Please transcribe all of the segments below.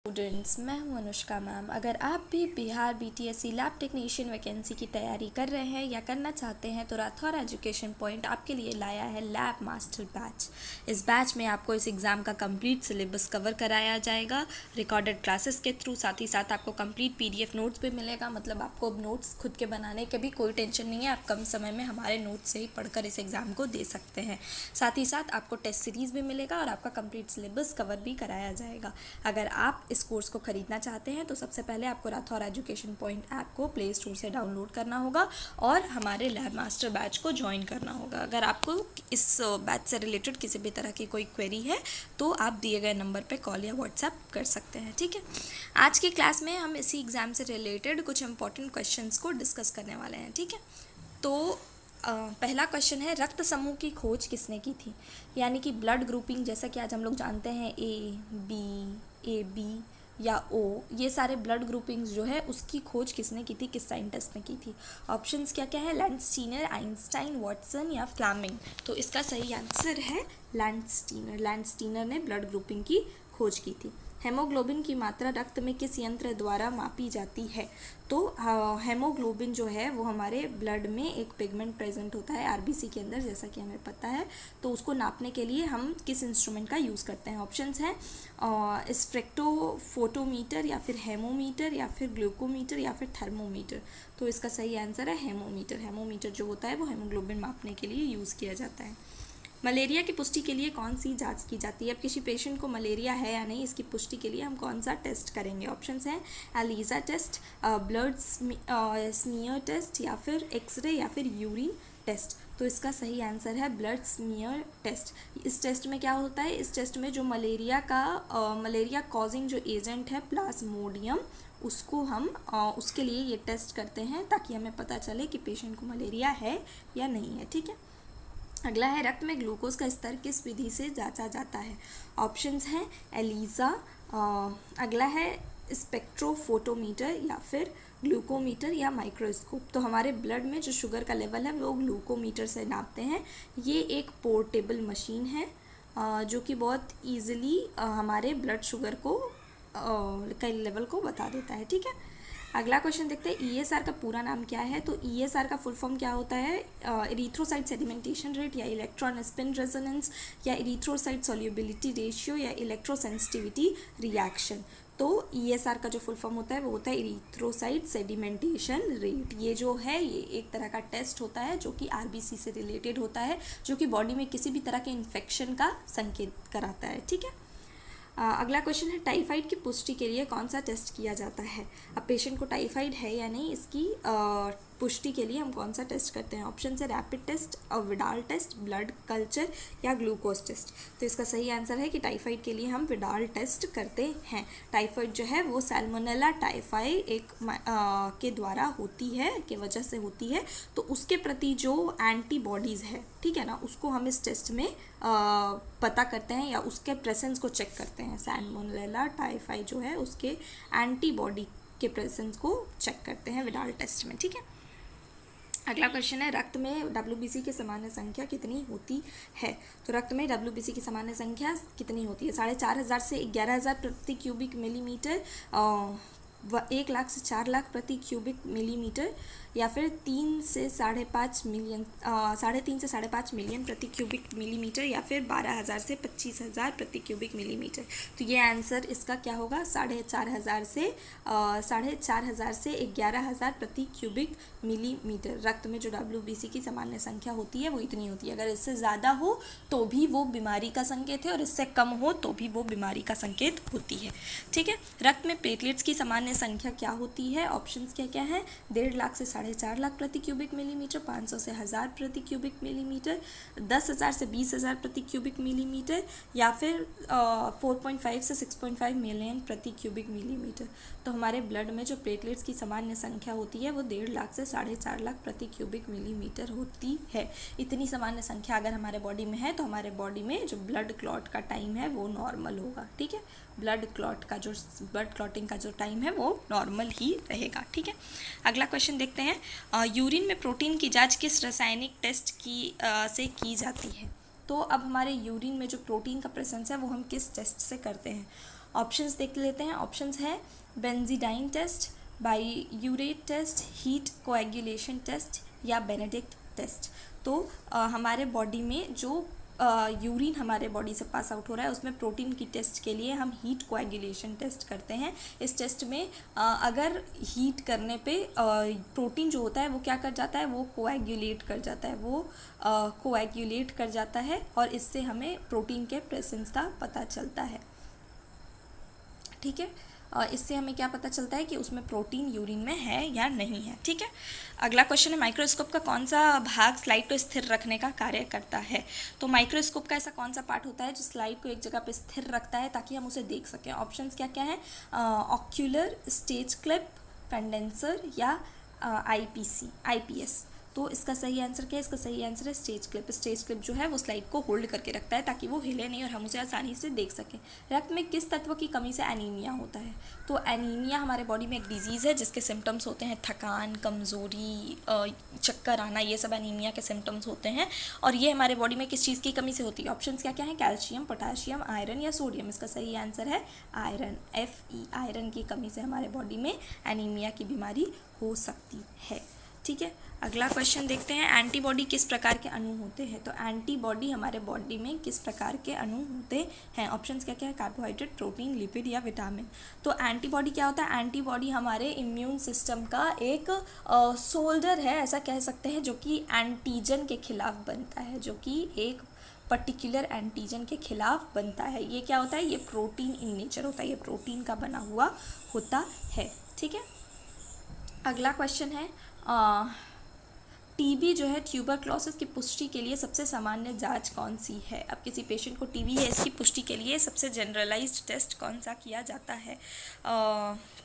Students, मैं हूं Anushka ma'am. अगर आप भी Bihar BTSC lab technician vacancy की तैयारी कर रहे हैं या करना चाहते हैं तो राठौर एजुकेशन पॉइंट आपके लिए लाया है लैब मास्टर बैच। इस बैच में आपको इस एग्ज़ाम का कंप्लीट सिलेबस कवर कराया जाएगा रिकॉर्डेड क्लासेस के थ्रू। साथ ही साथ आपको कंप्लीट पीडीएफ नोट्स भी मिलेगा, मतलब आपको नोट्स खुद के बनाने के भी कोई टेंशन नहीं है। आप कम समय में हमारे नोट्स से ही पढ़कर इस एग्ज़ाम को दे सकते हैं। साथ ही साथ आपको टेस्ट सीरीज़ भी मिलेगा और आपका कंप्लीट सिलेबस कवर भी कराया जाएगा। अगर आप इस कोर्स को खरीदना चाहते हैं तो सबसे पहले आपको राठौर एजुकेशन पॉइंट ऐप को प्ले स्टोर से डाउनलोड करना होगा और हमारे लैब मास्टर बैच को ज्वाइन करना होगा। अगर आपको इस बैच से रिलेटेड किसी भी तरह की कोई क्वेरी है तो आप दिए गए नंबर पे कॉल या व्हाट्सएप कर सकते हैं। ठीक है, आज की क्लास में हम इसी एग्ज़ाम से रिलेटेड कुछ इंपॉर्टेंट क्वेश्चंस को डिस्कस करने वाले हैं। ठीक है, तो पहला क्वेश्चन है, रक्त समूह की खोज किसने की थी? यानी कि ब्लड ग्रुपिंग, जैसा कि आज हम लोग जानते हैं ए बी या ओ, ये सारे ब्लड ग्रुपिंग्स जो है उसकी खोज किसने की थी, किस साइंटिस्ट ने की थी? ऑप्शंस क्या क्या है? लैंडस्टीनर, आइंस्टाइन, वॉटसन या फ्लेमिंग। तो इसका सही आंसर है लैंडस्टीनर। लैंडस्टीनर ने ब्लड ग्रुपिंग की खोज की थी। हेमोग्लोबिन की मात्रा रक्त में किस यंत्र द्वारा मापी जाती है? तो हेमोग्लोबिन जो है वो हमारे ब्लड में एक पिगमेंट प्रेजेंट होता है आरबीसी के अंदर, जैसा कि हमें पता है। तो उसको नापने के लिए हम किस इंस्ट्रूमेंट का यूज़ करते हैं? ऑप्शंस हैं स्पेक्ट्रोफोटोमीटर या फिर हेमोमीटर या फिर ग्लूकोमीटर या फिर थर्मोमीटर। तो इसका सही आंसर है हेमोमीटर। हेमोमीटर जो होता है वो हेमोग्लोबिन मापने के लिए यूज़ किया जाता है। मलेरिया की पुष्टि के लिए कौन सी जांच की जाती है? अब किसी पेशेंट को मलेरिया है या नहीं, इसकी पुष्टि के लिए हम कौन सा टेस्ट करेंगे? ऑप्शंस हैं ELISA test, blood smear test या फिर एक्सरे या फिर यूरिन टेस्ट। तो इसका सही आंसर है ब्लड स्मीयर टेस्ट। इस टेस्ट में क्या होता है? इस टेस्ट में जो मलेरिया कॉजिंग जो एजेंट है प्लाज्मोडियम, उसको हम उसके लिए ये टेस्ट करते हैं ताकि हमें पता चले कि पेशेंट को मलेरिया है या नहीं है। ठीक है, अगला है, रक्त में ग्लूकोज का स्तर किस विधि से जांचा जाता है? ऑप्शंस हैं एलिसा, अगला है स्पेक्ट्रोफोटोमीटर या फिर ग्लूकोमीटर या माइक्रोस्कोप। तो हमारे ब्लड में जो शुगर का लेवल है वो ग्लूकोमीटर से नापते हैं। ये एक पोर्टेबल मशीन है जो कि बहुत ईजिली हमारे ब्लड शुगर को का लेवल को बता देता है। ठीक है, अगला क्वेश्चन देखते हैं, ईएसआर का पूरा नाम क्या है? तो ईएसआर का फुल फॉर्म क्या होता है? इरिथ्रोसाइट सेडिमेंटेशन रेट या इलेक्ट्रॉन स्पिन रेजोनेंस या इरिथ्रोसाइट सोल्यूबिलिटी रेशियो या इलेक्ट्रोसेंसिटिविटी रिएक्शन। तो ईएसआर का जो फुल फॉर्म होता है वो होता है इरिथ्रोसाइट सेडिमेंटेशन रेट। ये जो है ये एक तरह का टेस्ट होता है जो कि आरबीसी से रिलेटेड होता है, जो कि बॉडी में किसी भी तरह के इन्फेक्शन का संकेत कराता है। ठीक है, अगला क्वेश्चन है, टाइफाइड की पुष्टि के लिए कौन सा टेस्ट किया जाता है? अब पेशेंट को टाइफाइड है या नहीं, इसकी पुष्टि के लिए हम कौन सा टेस्ट करते हैं? ऑप्शन है rapid test, Widal test, blood culture या ग्लूकोज टेस्ट। तो इसका सही आंसर है कि टाइफाइड के लिए हम विडाल टेस्ट करते हैं। टाइफाइड जो है वो सैल्मोनेला टाइफाई के द्वारा होती है, के वजह से होती है। तो उसके प्रति जो एंटीबॉडीज़ है, ठीक है ना, उसको हम इस टेस्ट में पता करते हैं या उसके प्रेजेंस को चेक करते हैं। सैल्मोनेला टाइफाई जो है उसके एंटीबॉडी के प्रेजेंस को चेक करते हैं विडाल टेस्ट में। ठीक है, अगला क्वेश्चन है, रक्त में डब्ल्यूबीसी की सामान्य संख्या कितनी होती है? तो रक्त में डब्ल्यूबीसी की सामान्य संख्या कितनी होती है? 4,500 से 11,000 प्रति क्यूबिक मिलीमीटर, 1 लाख से 4 लाख प्रति क्यूबिक मिलीमीटर या फिर 3 से 5.5 मिलियन 3.5 से 5.5 मिलियन प्रति क्यूबिक मिलीमीटर या फिर 12,000 से 25,000 प्रति क्यूबिक मिलीमीटर। तो ये आंसर इसका क्या होगा? 4,500 से 11,000 प्रति क्यूबिक मिलीमीटर। रक्त में जो डब्ल्यूबीसी की सामान्य संख्या होती है वो इतनी होती है। अगर इससे ज़्यादा हो तो भी वो बीमारी का संकेत है और इससे कम हो तो भी वो बीमारी का संकेत होती है। ठीक है, रक्त में प्लेटलेट्स की सामान्य संख्या क्या होती है? ऑप्शंस क्या क्या है? 1.5 लाख से 4.5 लाख प्रति क्यूबिक मिलीमीटर, 500 से 1000 प्रति क्यूबिक मिलीमीटर, 10,000 से 20,000 प्रति क्यूबिक मिलीमीटर या फिर 4.5 से 6.5 मिलियन प्रति क्यूबिक मिलीमीटर। तो हमारे ब्लड में जो प्लेटलेट्स की सामान्य संख्या होती है वो 1.5 लाख से 4.5 लाख प्रति क्यूबिक मिलीमीटर होती है। इतनी सामान्य संख्या अगर हमारे बॉडी में है तो हमारे बॉडी में जो ब्लड क्लॉट का टाइम है वो नॉर्मल होगा। ठीक है, ब्लड क्लॉटिंग का जो टाइम है वो नॉर्मल ही रहेगा। ठीक है, अगला क्वेश्चन देखते हैं, यूरिन में प्रोटीन की जांच किस रासायनिक टेस्ट से की जाती है? तो अब हमारे यूरिन में जो प्रोटीन का प्रेजेंस है वो हम किस टेस्ट से करते हैं? ऑप्शंस देख लेते हैं। ऑप्शंस है benzidine test, biuret test, heat coagulation test या बेनेडिक्ट टेस्ट। तो हमारे बॉडी में जो यूरिन हमारे बॉडी से पास आउट हो रहा है उसमें प्रोटीन की टेस्ट के लिए हम हीट कोएगुलेशन टेस्ट करते हैं। इस टेस्ट में अगर हीट करने पे प्रोटीन जो होता है वो क्या कर जाता है, वो कोएगुलेट कर जाता है, वो कोएगुलेट कर जाता है और इससे हमें प्रोटीन के प्रेजेंस का पता चलता है। ठीक है, इससे हमें क्या पता चलता है कि उसमें प्रोटीन यूरिन में है या नहीं है। ठीक है, अगला क्वेश्चन है माइक्रोस्कोप का कौन सा भाग स्लाइड को स्थिर रखने का कार्य करता है। तो माइक्रोस्कोप का ऐसा कौन सा पार्ट होता है जो स्लाइड को एक जगह पे स्थिर रखता है ताकि हम उसे देख सकें। ऑप्शंस क्या क्या है, ऑक्यूलर, स्टेज क्लिप, कंडेंसर या आईपीएस। तो इसका सही आंसर क्या है, इसका सही आंसर है स्टेज क्लिप। स्टेज क्लिप जो है वो स्लाइड को होल्ड करके रखता है ताकि वो हिले नहीं और हम उसे आसानी से देख सकें। रक्त में किस तत्व की कमी से एनीमिया होता है। तो एनीमिया हमारे बॉडी में एक डिजीज़ है जिसके सिम्टम्स होते हैं थकान, कमज़ोरी, चक्कर आना, ये सब एनीमिया के सिम्टम्स होते हैं। और ये हमारे बॉडी में किस चीज़ की कमी से होती है। ऑप्शन क्या क्या है, कैल्शियम, पोटाशियम, आयरन या सोडियम। इसका सही आंसर है आयरन, Fe, आयरन की कमी से हमारे बॉडी में एनीमिया की बीमारी हो सकती है। ठीक है, अगला क्वेश्चन देखते हैं, एंटीबॉडी किस प्रकार के अणु होते हैं। तो एंटीबॉडी हमारे बॉडी में किस प्रकार के अणु होते हैं। ऑप्शंस क्या क्या है, कार्बोहाइड्रेट, प्रोटीन, लिपिड या विटामिन। तो एंटीबॉडी क्या होता है, एंटीबॉडी हमारे इम्यून सिस्टम का एक सोल्जर है, ऐसा कह सकते हैं, जो कि एंटीजन के खिलाफ बनता है, जो कि एक पर्टिकुलर एंटीजन के खिलाफ बनता है। ये क्या होता है, ये प्रोटीन इन नेचर होता है, ये प्रोटीन का बना हुआ होता है। ठीक है, अगला क्वेश्चन है, टीबी जो है, ट्यूबरक्लोसिस की पुष्टि के लिए सबसे सामान्य जांच कौन सी है। अब किसी पेशेंट को टीबी है, इसकी पुष्टि के लिए सबसे जनरलाइज्ड टेस्ट कौन सा किया जाता है।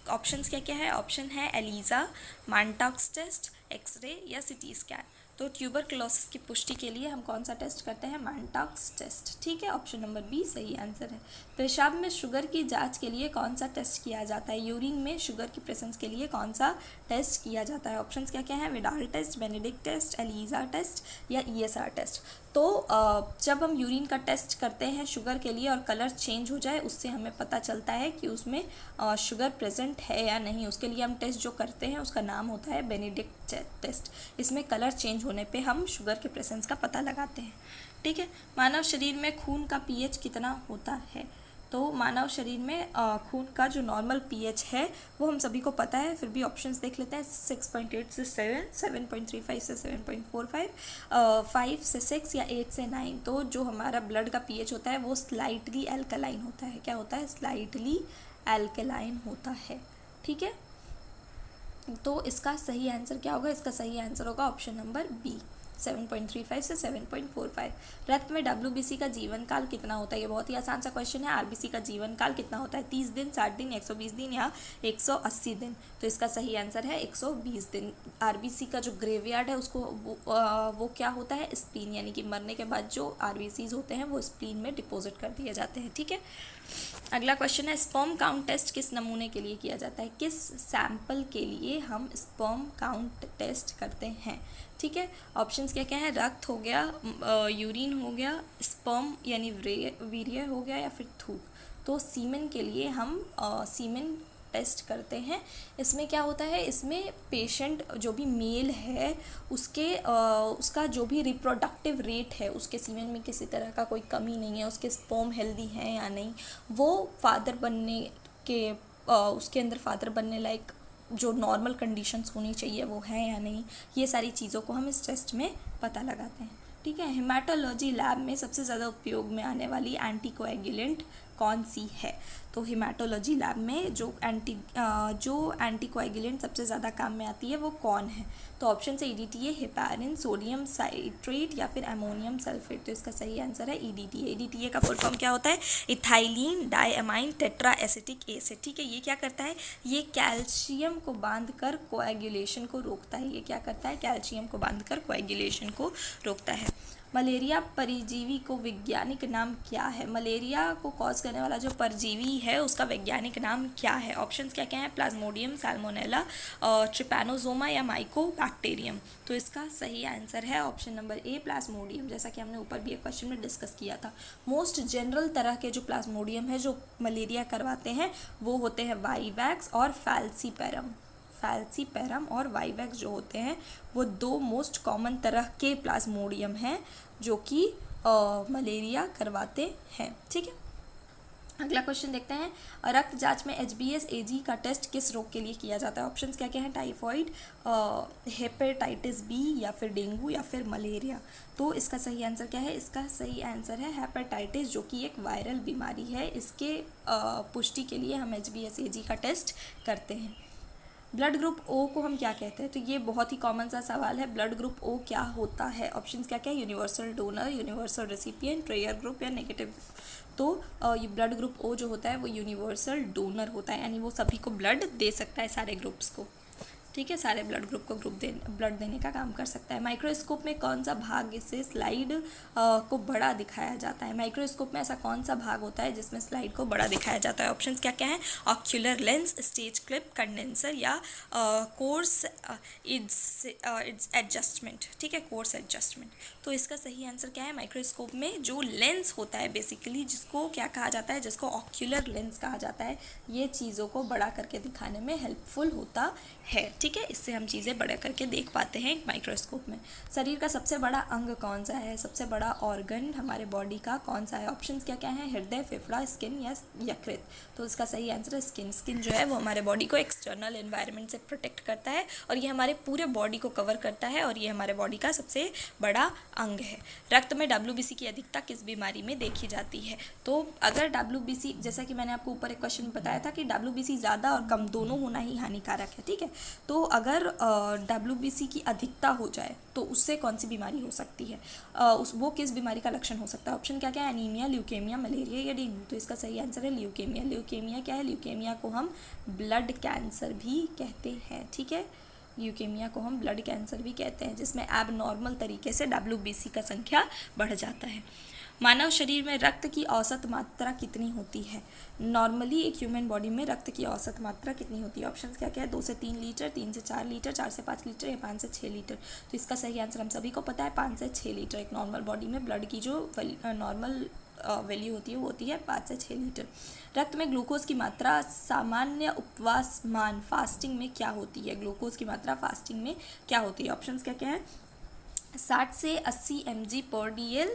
ऑप्शंस क्या क्या है, ऑप्शन है एलिजा, मांटाक्स टेस्ट, एक्सरे या सिटी स्कैन। तो ट्यूबरक्लोसिस की पुष्टि के लिए हम कौन सा टेस्ट करते हैं, मांटाक्स टेस्ट। ठीक है, ऑप्शन नंबर बी सही आंसर है। पेशाब में शुगर की जांच के लिए कौन सा टेस्ट किया जाता है। यूरिन में शुगर की प्रेजेंस के लिए कौन सा टेस्ट किया जाता है। ऑप्शंस क्या क्या है, Widal test, Benedict test, ELISA test या ESR टेस्ट। तो जब हम यूरिन का टेस्ट करते हैं शुगर के लिए और कलर चेंज हो जाए, उससे हमें पता चलता है कि उसमें शुगर प्रेजेंट है या नहीं। उसके लिए हम टेस्ट जो करते हैं उसका नाम होता है बेनेडिक्ट टेस्ट। इसमें कलर चेंज होने पे हम शुगर के प्रेजेंस का पता लगाते हैं। ठीक है, मानव शरीर में खून का pH कितना होता है। तो मानव शरीर में खून का जो नॉर्मल pH है वो हम सभी को पता है, फिर भी ऑप्शंस देख लेते हैं। 6.8 से 7, 7.35 से 7.45, 5 से 6 या 8 से 9। तो जो हमारा ब्लड का pH होता है वो स्लाइटली एल्कलाइन होता है। क्या होता है, स्लाइटली एल्कलाइन होता है। ठीक है, तो इसका सही आंसर क्या होगा, इसका सही आंसर होगा ऑप्शन नंबर बी, 7.35 से 7.45। रक्त में WBC का जीवन काल कितना होता है। ये बहुत ही आसान सा क्वेश्चन है। RBC का जीवन काल कितना होता है, 30 दिन, 60 दिन, 120 दिन या 180 दिन। तो इसका सही आंसर है 120 दिन। RBC का जो ग्रेवयार्ड है उसको वो क्या होता है, स्प्लीन, यानी कि मरने के बाद जो RBCs होते हैं वो स्प्लीन में डिपॉजिट कर दिए जाते हैं। ठीक है, अगला क्वेश्चन है, स्पर्म काउंट टेस्ट किस नमूने के लिए किया जाता है। किस सैंपल के लिए हम स्पर्म काउंट टेस्ट करते हैं। ठीक है, ऑप्शंस क्या क्या है, रक्त हो गया, यूरिन हो गया, स्पर्म यानी वीर्य हो गया या फिर थूक। तो सीमेन के लिए हम सीमेन टेस्ट करते हैं। इसमें क्या होता है, इसमें पेशेंट जो भी मेल है उसका जो भी रिप्रोडक्टिव रेट है, उसके सीमेन में किसी तरह का कोई कमी नहीं है, उसके स्पर्म हेल्दी हैं या नहीं, वो फादर बनने के उसके अंदर फादर बनने लायक जो नॉर्मल कंडीशंस होनी चाहिए वो है या नहीं, ये सारी चीज़ों को हम इस टेस्ट में पता लगाते हैं। ठीक है, हेमाटोलॉजी लैब में सबसे ज़्यादा उपयोग में आने वाली एंटीकोएगुलेंट कौन सी है। तो हेमाटोलॉजी लैब में जो एंटीकोएगुलेंट सबसे ज़्यादा काम में आती है वो कौन है। तो ऑप्शन से EDTA, हेपारिन, सोडियम साइट्रेट या फिर अमोनियम सल्फेट। तो इसका सही आंसर है EDTA। EDTA का फुल फॉर्म क्या होता है, ethylene diamine tetra acetic acid. ठीक है, ये क्या करता है, ये कैल्शियम को बांधकर कोएगुलेशन को रोकता है। ये क्या करता है, कैल्शियम को बांधकर कोएगुलेशन को रोकता है। मलेरिया परजीवी को वैज्ञानिक नाम क्या है? मलेरिया को कॉज करने वाला जो परजीवी है उसका वैज्ञानिक नाम क्या है? ऑप्शंस क्या क्या हैं? प्लाज्मोडियम, सैल्मोनेला, ट्रिपैनोसोमा या माइकोबैक्टीरियम। तो इसका सही आंसर है ऑप्शन नंबर ए, प्लाज्मोडियम। जैसा कि हमने ऊपर भी एक क्वेश्चन में डिस्कस किया था, मोस्ट जनरल तरह के जो प्लाज्मोडियम है जो मलेरिया करवाते हैं वो होते हैं वाइवैक्स और फैल्सीपेरम। फैल्सीपेरम और वाइवैक्स जो होते हैं वो दो मोस्ट कॉमन तरह के प्लाज्मोडियम हैं जो कि मलेरिया करवाते हैं। ठीक है, अगला क्वेश्चन देखते हैं। रक्त जांच में HbS-Ag का टेस्ट किस रोग के लिए किया जाता है? ऑप्शंस क्या क्या हैं? टाइफॉइड, हेपेटाइटिस बी या फिर डेंगू या फिर मलेरिया। तो इसका सही आंसर क्या है? इसका सही आंसर है हेपेटाइटिस, जो कि एक वायरल बीमारी है। इसके पुष्टि के लिए हम HbS-Ag का टेस्ट करते हैं। ब्लड ग्रुप ओ को हम क्या कहते हैं? तो ये बहुत ही कॉमन सा सवाल है। ब्लड ग्रुप ओ क्या होता है? ऑप्शंस क्या क्या है? Universal donor, universal recipient, rare group या नेगेटिव। तो ये ब्लड ग्रुप ओ जो होता है वो यूनिवर्सल डोनर होता है, यानी वो सभी को ब्लड दे सकता है, सारे ग्रुप्स को। ठीक है, सारे ब्लड ग्रुप को ब्लड देने का काम कर सकता है। माइक्रोस्कोप में कौन सा भाग से स्लाइड को बड़ा दिखाया जाता है? माइक्रोस्कोप में ऐसा कौन सा भाग होता है जिसमें स्लाइड को बड़ा दिखाया जाता है? ऑप्शंस क्या क्या हैं? Ocular lens, stage clip, condenser या कोर्स इट्स एडजस्टमेंट। ठीक है, कोर्स एडजस्टमेंट। तो इसका सही आंसर क्या है? माइक्रोस्कोप में जो लेंस होता है बेसिकली, जिसको क्या कहा जाता है? जिसको ऑक्यूलर लेंस कहा जाता है, ये चीज़ों को बड़ा करके दिखाने में हेल्पफुल होता है। ठीक है, इससे हम चीज़ें बड़ा करके देख पाते हैं माइक्रोस्कोप में। शरीर का सबसे बड़ा अंग कौन सा है? सबसे बड़ा ऑर्गन हमारे बॉडी का कौन सा है? ऑप्शंस क्या क्या हैं? हृदय, फेफड़ा, स्किन या यकृत। तो इसका सही आंसर है स्किन। स्किन जो है वो हमारे बॉडी को एक्सटर्नल एनवायरनमेंट से प्रोटेक्ट करता है और ये हमारे पूरे बॉडी को कवर करता है और ये हमारे बॉडी का सबसे बड़ा अंग है। रक्त में WBC की अधिकता किस बीमारी में देखी जाती है? तो अगर WBC, जैसा कि मैंने आपको ऊपर एक क्वेश्चन में बताया था कि WBC ज़्यादा और कम दोनों होना ही हानिकारक है। ठीक है, तो अगर WBC की अधिकता हो जाए तो उससे कौन सी बीमारी हो सकती है? वो किस बीमारी का लक्षण हो सकता है? ऑप्शन क्या क्या है? एनीमिया, ल्यूकेमिया, मलेरिया या डेंगू। तो इसका सही आंसर है ल्यूकेमिया। ल्यूकेमिया क्या है? ल्यूकेमिया को हम ब्लड कैंसर भी कहते हैं। ठीक है, ल्यूकेमिया को हम ब्लड कैंसर भी कहते हैं, जिसमें एबनॉर्मल तरीके से WBC का संख्या बढ़ जाता है। मानव शरीर में रक्त की औसत मात्रा कितनी होती है? नॉर्मली एक ह्यूमन बॉडी में रक्त की औसत मात्रा कितनी होती है? ऑप्शंस क्या क्या है? 2 से 3 लीटर, 3 से 4 लीटर, 4 से 5 लीटर या 5 से 6 लीटर। तो इसका सही आंसर हम सभी को पता है, 5 से 6 लीटर। एक नॉर्मल बॉडी में ब्लड की जो नॉर्मल वैल्यू होती है वो होती है 5 से 6 लीटर। रक्त में ग्लूकोज की मात्रा सामान्य उपवास मान फास्टिंग में क्या होती है? ग्लूकोज की मात्रा फास्टिंग में क्या होती है? ऑप्शंस क्या क्या है? 60 से 80 mg पर DL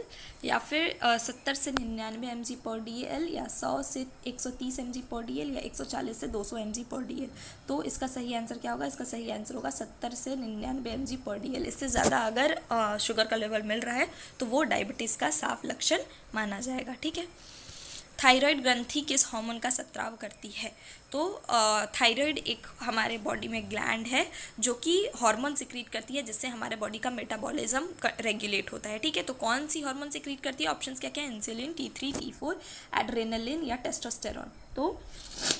या फिर 70 से 99 mg पर DL या 100 से 130 mg पर DL या 140 से 200 mg पर DL। तो इसका सही आंसर क्या होगा? इसका सही आंसर होगा 70 से 99 mg पर DL। इससे ज़्यादा अगर शुगर का लेवल मिल रहा है तो वो डायबिटीज़ का साफ लक्षण माना जाएगा। ठीक है, थायराइड ग्रंथि किस हार्मोन का स्राव करती है? तो थायराइड एक हमारे बॉडी में ग्लैंड है जो कि हार्मोन सिक्रीट करती है, जिससे हमारे बॉडी का मेटाबॉलिज्म रेगुलेट होता है। ठीक है, तो कौन सी हार्मोन सिक्रीट करती है? ऑप्शंस क्या क्या है? इंसुलिन, T3, T4, एड्रेनलिन या टेस्टोस्टेरोन। तो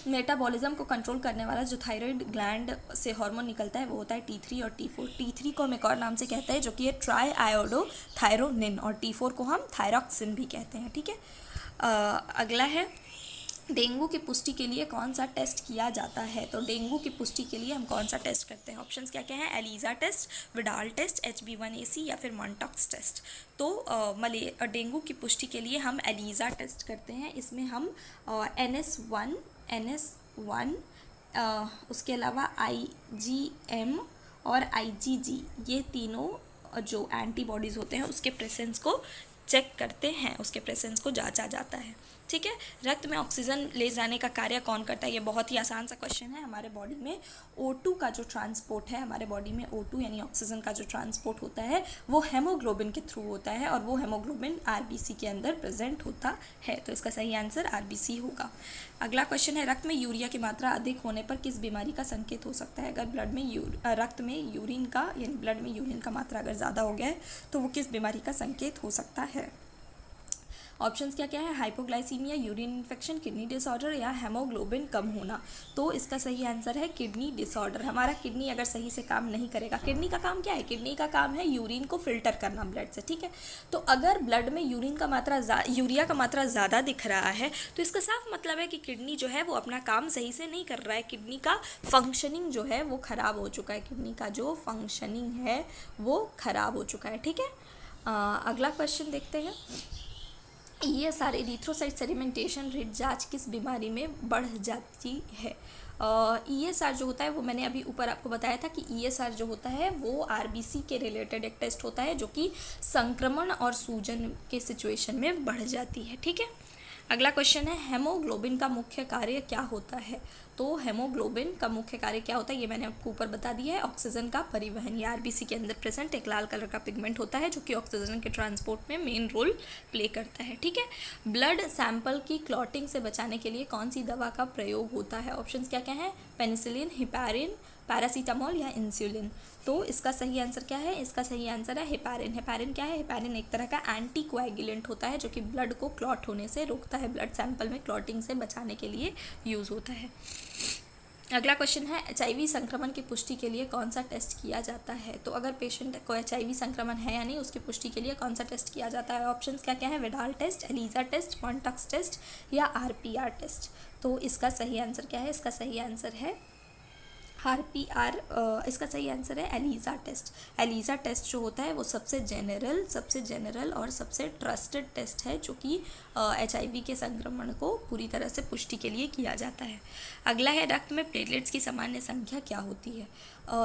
मेटाबॉलिज्म को कंट्रोल करने वाला जो थायराइड ग्लैंड से हार्मोन निकलता है वो होता है T3 और T4। T3 को हम एक और नाम से कहते हैं जो कि है ट्राई आयोडोथायरोनिन, और T4 को हम थायरॉक्सिन भी कहते हैं। ठीक है, अगला है डेंगू की पुष्टि के लिए कौन सा टेस्ट किया जाता है? तो डेंगू की पुष्टि के लिए हम कौन सा टेस्ट करते हैं? ऑप्शंस क्या क्या हैं? ELISA test, Widal test, HB1AC या फिर मॉन्टॉक्स टेस्ट। तो डेंगू की पुष्टि के लिए हम एलिजा टेस्ट करते हैं। इसमें हम NS1 उसके अलावा IgM और IgG, ये तीनों जो एंटीबॉडीज़ होते हैं उसके प्रेजेंस को चेक करते हैं, उसके प्रेजेंस को जांचा जाता है। ठीक है, रक्त में ऑक्सीजन ले जाने का कार्य कौन करता है? ये बहुत ही आसान सा क्वेश्चन है। हमारे बॉडी में O2 का जो ट्रांसपोर्ट है, हमारे बॉडी में O2 यानी ऑक्सीजन का जो ट्रांसपोर्ट होता है वो हेमोग्लोबिन के थ्रू होता है और वो हेमोग्लोबिन RBC के अंदर प्रेजेंट होता है। तो इसका सही आंसर RBC होगा। अगला क्वेश्चन है, रक्त में यूरिया की मात्रा अधिक होने पर किस बीमारी का संकेत हो सकता है? अगर रक्त में यूरिन का यानी ब्लड में यूरिन का मात्रा अगर ज़्यादा हो गया है तो वो किस बीमारी का संकेत हो सकता है? ऑप्शंस क्या क्या है, hypoglycaemia, urine infection, kidney disorder या हेमोग्लोबिन कम होना। तो इसका सही आंसर है किडनी डिसऑर्डर। हमारा किडनी अगर सही से काम नहीं करेगा, किडनी का काम क्या है, किडनी का काम है यूरिन को फिल्टर करना ब्लड से, ठीक है। तो अगर ब्लड में यूरिया का मात्रा ज़्यादा दिख रहा है तो इसका साफ मतलब है कि किडनी जो है वो अपना काम सही से नहीं कर रहा है, किडनी का फंक्शनिंग जो है वो ख़राब हो चुका है, किडनी का जो फंक्शनिंग है वो ख़राब हो चुका है, ठीक है। अगला क्वेश्चन देखते हैं। ये सारे इरिथ्रोसाइट सेडिमेंटेशन रेट जांच किस बीमारी में बढ़ जाती है। ESR जो होता है वो मैंने अभी ऊपर आपको बताया था कि ESR जो होता है वो RBC के रिलेटेड एक टेस्ट होता है जो कि संक्रमण और सूजन के सिचुएशन में बढ़ जाती है, ठीक है। अगला क्वेश्चन है, हेमोग्लोबिन का मुख्य कार्य क्या होता है। तो हेमोग्लोबिन का मुख्य कार्य क्या होता है ये मैंने आपको ऊपर बता दिया है, ऑक्सीजन का परिवहन। ये RBC के अंदर प्रेजेंट एक लाल कलर का पिगमेंट होता है जो कि ऑक्सीजन के ट्रांसपोर्ट में मेन रोल प्ले करता है, ठीक है। ब्लड सैंपल की क्लॉटिंग से बचाने के लिए कौन सी दवा का प्रयोग होता है। ऑप्शंस क्या क्या है, पेनिसिलिन, हेपारिन, पैरासीटामोल या इंसुलिन। तो इसका सही आंसर क्या है, इसका सही आंसर है हेपारिन। हेपारिन क्या है, हेपारिन एक तरह का एंटी कोएगुलेंट होता है जो कि ब्लड को क्लॉट होने से रोकता है, ब्लड सैंपल में क्लॉटिंग से बचाने के लिए यूज़ होता है। अगला क्वेश्चन है, HIV संक्रमण की पुष्टि के लिए कौन सा टेस्ट किया जाता है। तो अगर पेशेंट को HIV संक्रमण है या नहीं उसकी पुष्टि के लिए कौन सा टेस्ट किया जाता है। ऑप्शंस क्या क्या है, Widal test, ELISA test, Pontex test या RPR टेस्ट। तो इसका सही आंसर क्या है, इसका सही आंसर है RPR। इसका सही आंसर है एलिजा टेस्ट। एलिजा टेस्ट जो होता है वो सबसे जनरल और सबसे ट्रस्टेड टेस्ट है जो कि HIV के संक्रमण को पूरी तरह से पुष्टि के लिए किया जाता है। अगला है, रक्त में प्लेटलेट्स की सामान्य संख्या क्या होती है।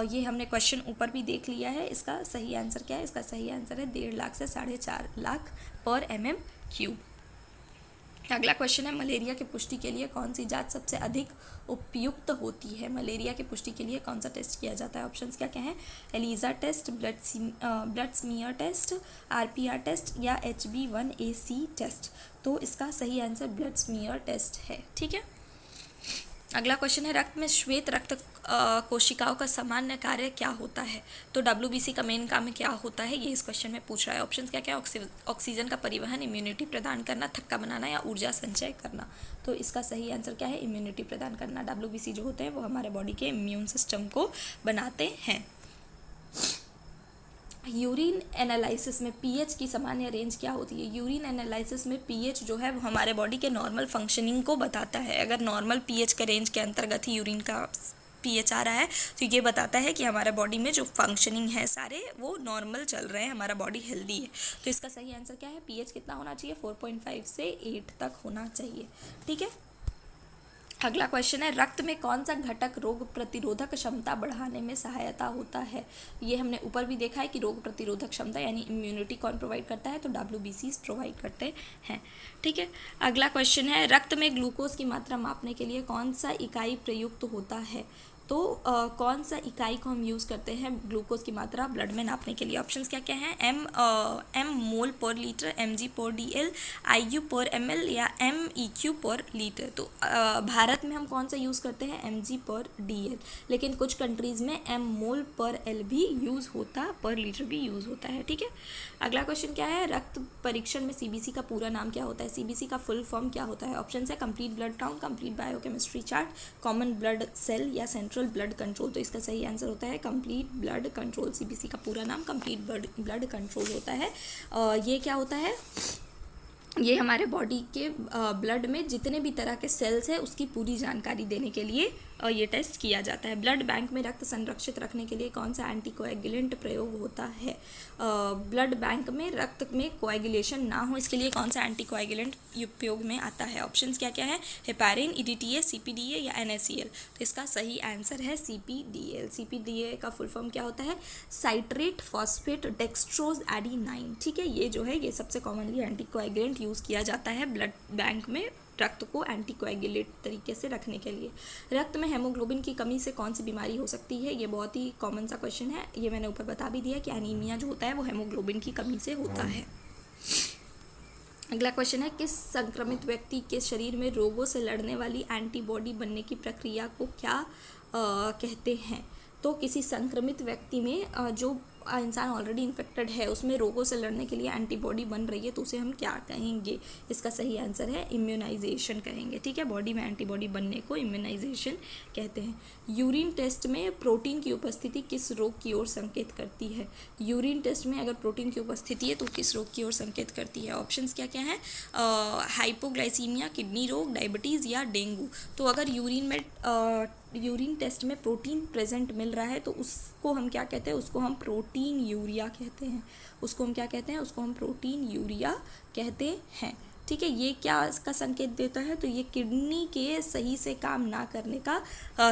ये हमने क्वेश्चन ऊपर भी देख लिया है। इसका सही आंसर क्या है, इसका सही आंसर है 1.5 लाख से 4.5 लाख पर mm³। अगला क्वेश्चन है, मलेरिया की पुष्टि के लिए कौन सी जांच सबसे अधिक उपयुक्त होती है। मलेरिया की पुष्टि के लिए कौन सा टेस्ट किया जाता है। ऑप्शंस क्या क्या हैं, ELISA test, blood smear test, RPR test या HB1AC टेस्ट। तो इसका सही आंसर ब्लड स्मीयर टेस्ट है, ठीक है। अगला क्वेश्चन है, रक्त में श्वेत रक्त कोशिकाओं का सामान्य कार्य क्या होता है। तो WBC का मेन काम क्या होता है ये इस क्वेश्चन में पूछ रहा है। ऑप्शंस क्या क्या है, ऑक्सीजन का परिवहन, इम्यूनिटी प्रदान करना, थक्का बनाना या ऊर्जा संचय करना। तो इसका सही आंसर क्या है, इम्यूनिटी प्रदान करना। WBC जो होते हैं वो हमारे बॉडी के इम्यून सिस्टम को बनाते हैं। यूरिन एनालिसिस में pH की सामान्य रेंज क्या होती है। यूरिन एनालिसिस में pH जो है वो हमारे बॉडी के नॉर्मल फंक्शनिंग को बताता है। अगर नॉर्मल pH के रेंज के अंतर्गत ही यूरिन का pH आ रहा है तो ये बताता है कि हमारे बॉडी में जो फंक्शनिंग है सारे वो नॉर्मल चल रहे हैं, हमारा बॉडी हेल्दी है। तो इसका सही आंसर क्या है, pH कितना होना चाहिए, 4.5 से 8 तक होना चाहिए, ठीक है। अगला क्वेश्चन है, रक्त में कौन सा घटक रोग प्रतिरोधक क्षमता बढ़ाने में सहायता होता है। ये हमने ऊपर भी देखा है कि रोग प्रतिरोधक क्षमता यानी इम्यूनिटी कौन प्रोवाइड करता है, तो WBCs प्रोवाइड करते हैं, ठीक है। अगला क्वेश्चन है, रक्त में ग्लूकोज की मात्रा मापने के लिए कौन सा इकाई प्रयुक्त होता है। तो कौन सा इकाई को हम यूज़ करते हैं ग्लूकोज की मात्रा ब्लड में नापने के लिए। ऑप्शंस क्या क्या हैं, एम मोल पर लीटर, mg पर dl, IU पर ml या MEQ पर लीटर। तो भारत में हम कौन सा यूज़ करते हैं, mg पर dl, लेकिन कुछ कंट्रीज़ में m मोल पर l भी यूज़ होता, पर लीटर भी यूज़ होता है, ठीक है। अगला क्वेश्चन क्या है, रक्त परीक्षण में CBC का पूरा नाम क्या होता है। CBC का फुल फॉर्म क्या होता है। ऑप्शन है complete blood count, complete biochemistry chart, common blood cell या सेंट्रल ब्लड कंट्रोल। तो इसका सही आंसर होता है कंप्लीट ब्लड कंट्रोल। CBC का पूरा नाम कंप्लीट ब्लड कंट्रोल होता है। ये क्या होता है, ये हमारे बॉडी के ब्लड में जितने भी तरह के सेल्स हैं उसकी पूरी जानकारी देने के लिए ये टेस्ट किया जाता है। ब्लड बैंक में रक्त संरक्षित रखने के लिए कौन सा एंटीकोएगुलेंट प्रयोग होता है। ब्लड बैंक में रक्त में कोएगुलेशन ना हो इसके लिए कौन सा एंटीकोएगुलेंट उपयोग में आता है। ऑप्शंस क्या क्या है, हेपारिन, EDTA, CPDA या NaCl। तो इसका सही आंसर है CPDA। CPDA का फुल फॉर्म क्या होता है, साइट्रेट फॉस्फेट डेक्सट्रोज एडिनाइन, ठीक है। ये जो है ये सबसे कॉमनली एंटीकोएगुलेंट यूज़ किया जाता है ब्लड बैंक में रक्त को एंटीकोएगुलेट तरीके से रखने के लिए। रक्त में हेमोग्लोबिन की कमी से कौन सी बीमारी हो सकती है। ये बहुत ही कॉमन सा क्वेश्चन है, ये मैंने ऊपर बता भी दिया कि एनीमिया जो होता है वो हेमोग्लोबिन की कमी से होता है। अगला क्वेश्चन है, किस संक्रमित व्यक्ति के शरीर में रोगों से लड़ने वाली एंटीबॉडी बनने की प्रक्रिया को क्या कहते हैं। तो किसी संक्रमित व्यक्ति में जो इंसान ऑलरेडी इन्फेक्टेड है, उसमें रोगों से लड़ने के लिए एंटीबॉडी बन रही है, तो उसे हम क्या कहेंगे? इसका सही आंसर है इम्यूनाइजेशन कहेंगे, ठीक है। बॉडी में एंटीबॉडी बनने को इम्यूनाइजेशन कहते हैं। यूरिन टेस्ट में प्रोटीन की उपस्थिति किस रोग की ओर संकेत करती है? यूरिन टेस्ट में अगर प्रोटीन की उपस्थिति है तो किस रोग की ओर संकेत करती है? ऑप्शंस क्या क्या हैं? हाइपोग्लाइसीमिया, किडनी रोग, डायबिटीज़ या डेंगू। तो अगर यूरिन टेस्ट में प्रोटीन प्रेजेंट मिल रहा है तो उसको हम क्या कहते हैं? उसको हम प्रोटीन यूरिया कहते हैं। उसको हम क्या कहते हैं? उसको हम प्रोटीन यूरिया कहते हैं, ठीक है। ये क्या इसका संकेत देता है? तो ये किडनी के सही से काम ना करने का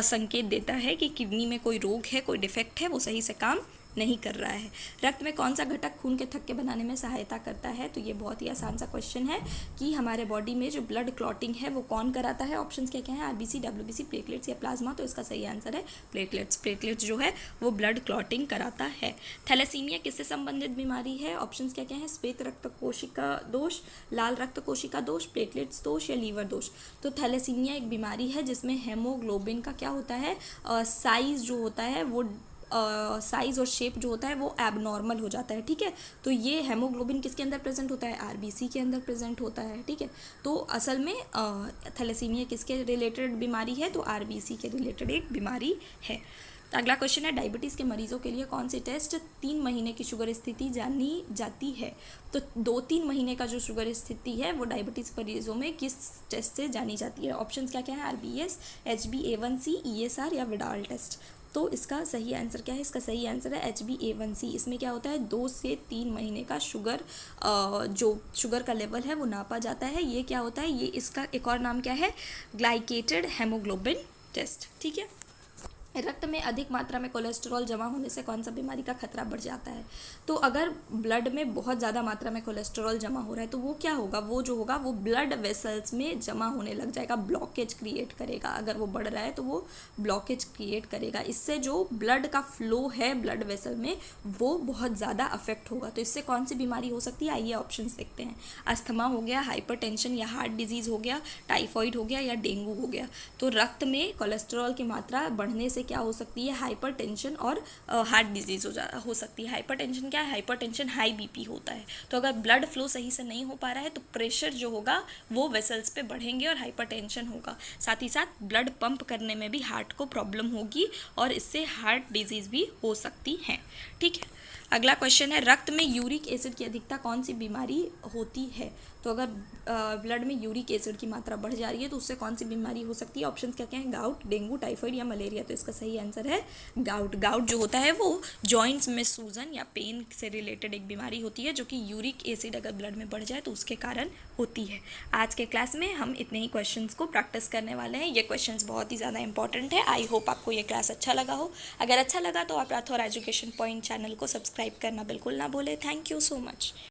संकेत देता है कि किडनी में कोई रोग है, कोई डिफेक्ट है, वो सही से काम नहीं कर रहा है। रक्त में कौन सा घटक खून के थक्के बनाने में सहायता करता है? तो ये बहुत ही आसान सा क्वेश्चन है कि हमारे बॉडी में जो ब्लड क्लॉटिंग है वो कौन कराता है? ऑप्शंस क्या क्या हैं? आरबीसी, डब्ल्यूबीसी, प्लेटलेट्स या प्लाज्मा। तो इसका सही आंसर है प्लेटलेट्स। प्लेटलेट्स जो है वो ब्लड क्लॉटिंग कराता है। थैलेसीमिया किससे संबंधित बीमारी है? ऑप्शंस क्या क्या हैं? श्वेत रक्त कोशिका दोष, लाल रक्त कोशिका दोष, प्लेटलेट्स दोष या लीवर दोष। तो थैलेसीमिया एक बीमारी है जिसमें हेमोग्लोबिन का क्या होता है? साइज जो होता है वो साइज़ और शेप जो होता है वो एबनॉर्मल हो जाता है, ठीक है। तो ये हेमोग्लोबिन किसके अंदर प्रेजेंट होता है? आरबीसी के अंदर प्रेजेंट होता है, ठीक है। तो असल में थैलेसीमिया किसके रिलेटेड बीमारी है? तो आरबीसी के रिलेटेड एक बीमारी है। अगला क्वेश्चन है, डायबिटीज़ के मरीजों के लिए कौन सी टेस्ट 3 महीने की शुगर स्थिति जानी जाती है? तो 2-3 महीने का जो शुगर स्थिति है वो डायबिटीज़ मरीजों में किस टेस्ट से जानी जाती है? ऑप्शंस क्या क्या है? आरबीएस, HbA1c, ESR या विडाल टेस्ट। तो इसका सही आंसर क्या है? इसका सही आंसर है HbA1c। इसमें क्या होता है? 2 से 3 महीने का जो शुगर का लेवल है वो नापा जाता है। ये क्या होता है? ये इसका एक और नाम क्या है? ग्लाइकेटेड हेमोग्लोबिन टेस्ट, ठीक है। रक्त में अधिक मात्रा में कोलेस्ट्रॉल जमा होने से कौन सा बीमारी का खतरा बढ़ जाता है? तो अगर ब्लड में बहुत ज़्यादा मात्रा में कोलेस्ट्रॉल जमा हो रहा है तो वो क्या होगा? वो जो होगा वो ब्लड वेसल्स में जमा होने लग जाएगा, ब्लॉकेज क्रिएट करेगा। अगर वो बढ़ रहा है तो वो ब्लॉकेज क्रिएट करेगा। इससे जो ब्लड का फ्लो है ब्लड वेसल में वो बहुत ज़्यादा अफेक्ट होगा। तो इससे कौन सी बीमारी हो सकती है? आइए ऑप्शंस देखते हैं। अस्थमा हो गया, हाइपरटेंशन या हार्ट डिजीज़ हो गया, टाइफॉइड हो गया या डेंगू हो गया। तो रक्त में कोलेस्ट्रॉल की मात्रा बढ़ने से क्या हो सकती है? हाइपरटेंशन और हार्ट डिजीज़ हो सकती है। हाइपरटेंशन क्या है? हाइपरटेंशन हाई बीपी होता है। तो अगर ब्लड फ्लो सही से नहीं हो पा रहा है तो प्रेशर जो होगा वो वेसल्स पे बढ़ेंगे और हाइपरटेंशन होगा। साथ ही साथ ब्लड पंप करने में भी हार्ट को प्रॉब्लम होगी और इससे हार्ट डिजीज़ भी हो सकती है, ठीक है। अगला क्वेश्चन है, रक्त में यूरिक एसिड की अधिकता कौन सी बीमारी होती है? तो अगर ब्लड में यूरिक एसिड की मात्रा बढ़ जा रही है तो उससे कौन सी बीमारी हो सकती है? ऑप्शंस क्या क्या हैं? गाउट, डेंगू, टाइफाइड या मलेरिया। तो इसका सही आंसर है गाउट। गाउट जो होता है वो जॉइंट्स में सूजन या पेन से रिलेटेड एक बीमारी होती है जो कि यूरिक एसिड अगर ब्लड में बढ़ जाए तो उसके कारण होती है। आज के क्लास में हम इतने ही क्वेश्चंस को प्रैक्टिस करने वाले हैं। ये क्वेश्चंस बहुत ही ज़्यादा इंपॉर्टेंट है। आई होप आपको ये क्लास अच्छा लगा हो। अगर अच्छा लगा तो आप राठौर एजुकेशन पॉइंट चैनल को सब्सक्राइब करना बिल्कुल ना भूलें। Thank you so much.